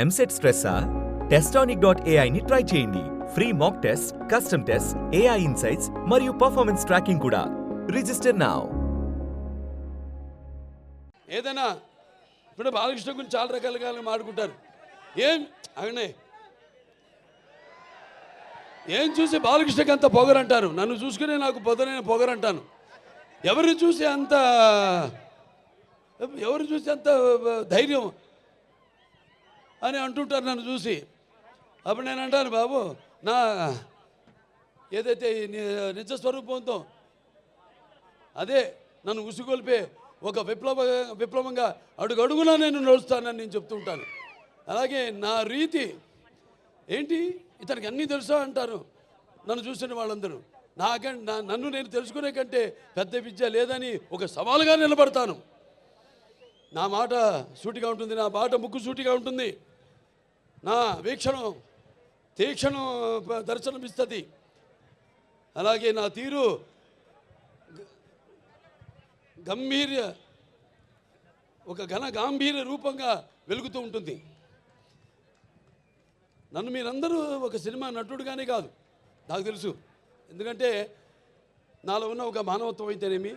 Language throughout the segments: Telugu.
ఎంసెట్ స్ట్రెస్సా? Testonic.ai ని ట్రై చేయండి. Free mock test, custom test, AI insights మరియు పర్ఫార్మెన్స్ ట్రాకింగ్ కూడా. Register now. ఏదైనా ఇప్పుడు బాలకృష్ణ గురించి చాలా రకాలుగా మాట్లాడుకుంటారు. ఏం చూసి బాలకృష్ణకి అంత పొగరంటారు, నన్ను చూసుకునే నాకు పొదనైన పొగరంటాను. ఎవరిని చూసి అంత ధైర్యం అని అంటుంటారు నన్ను చూసి. అప్పుడు నేను అంటాను, బాబు నా ఏదైతే నిజస్వరూపంతో అదే నన్ను ఉసుగొల్పే ఒక విప్లవంగా అడుగడుగునా నేను నడుస్తానని నేను చెప్తూ ఉంటాను. అలాగే నా రీతి ఏంటి, ఇతనికి అన్నీ తెలుసా అంటారు నన్ను చూసిన వాళ్ళందరూ. నన్ను నేను తెలుసుకునే కంటే పెద్ద విద్య లేదని ఒక సవాలుగా నిలబడతాను. నా మాట సూటిగా ఉంటుంది, నా బాట ముక్కు సూటిగా ఉంటుంది, నా వీక్షణం తీక్షణం దర్శనమిస్తుంది. అలాగే నా తీరు ఒక గాంభీర్య రూపంగా వెలుగుతూ ఉంటుంది. నన్ను మీరందరూ ఒక సినిమా నటుడుగానే కాదు నాకు తెలుసు. ఎందుకంటే నాలో ఉన్న ఒక మానవత్వం అయితేనేమి,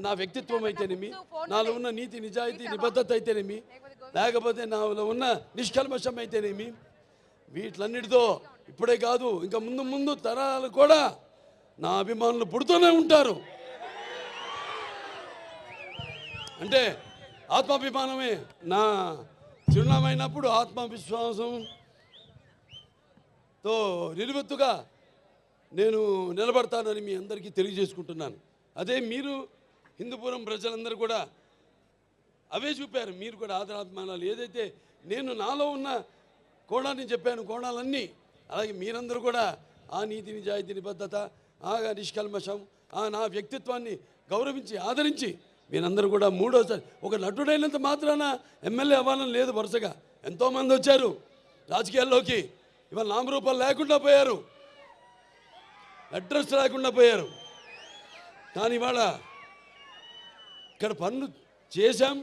నా వ్యక్తిత్వం అయితేనేమి, నాలో ఉన్న నీతి నిజాయితీ నిబద్ధత అయితేనేమి, లేకపోతే నాలో ఉన్న నిష్కల్మషం అయితేనేమి, వీటిలన్నిటితో ఇప్పుడే కాదు ఇంకా ముందు ముందు తరాలు కూడా నా అభిమానులు పుడుతూనే ఉంటారు. అంటే ఆత్మాభిమానమే నా చిరునామైనప్పుడు ఆత్మవిశ్వాసంతో నిలువెత్తుగా నేను నిలబడతానని మీ అందరికీ తెలియజేసుకుంటున్నాను. అదే మీరు హిందూపురం ప్రజలందరూ కూడా అవే చూపారు. మీరు కూడా ఆదరాభిమానాలు ఏదైతే నేను నాలో ఉన్న కోణాన్ని చెప్పాను, కోణాలన్నీ అలాగే మీరందరూ కూడా ఆ నీతి నిజాయితీ నిబద్ధత, ఆ నిష్కల్మషం, ఆ నా వ్యక్తిత్వాన్ని గౌరవించి ఆదరించి మీరందరూ కూడా మూడోసారి ఒక నటుడైనంత మాత్రాన ఎమ్మెల్యే అవ్వాలని లేదు. వరుసగా ఎంతోమంది వచ్చారు రాజకీయాల్లోకి, ఇవాళ నామరూపాలు లేకుండా పోయారు, అడ్రస్ లేకుండా పోయారు. కానీ ఇవాళ ఇక్కడ పనులు చేశాం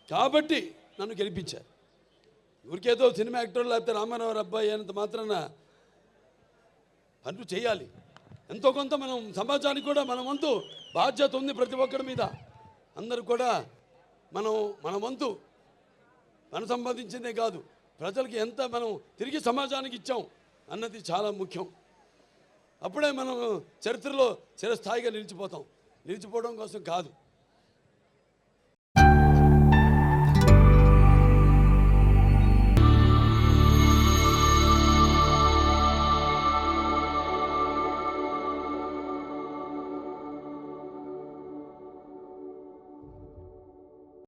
కాబట్టి నన్ను గెలిపించారు. ఊరికేదో సినిమా యాక్టర్ లేకపోతే రామారావు అబ్బాయి అయినంత మాత్రాన పనులు చేయాలి. ఎంతో కొంత మనం సమాజానికి కూడా మన వంతు బాధ్యత ఉంది ప్రతి ఒక్కరి మీద. అందరూ కూడా మన వంతు మనం సంపాదించిందే కాదు, ప్రజలకి ఎంత మనం తిరిగి సమాజానికి ఇచ్చాం అన్నది చాలా ముఖ్యం. అప్పుడే మనం చరిత్రలో చిరస్థాయిగా నిలిచిపోతాం. నిలిచిపోవడం కోసం కాదు.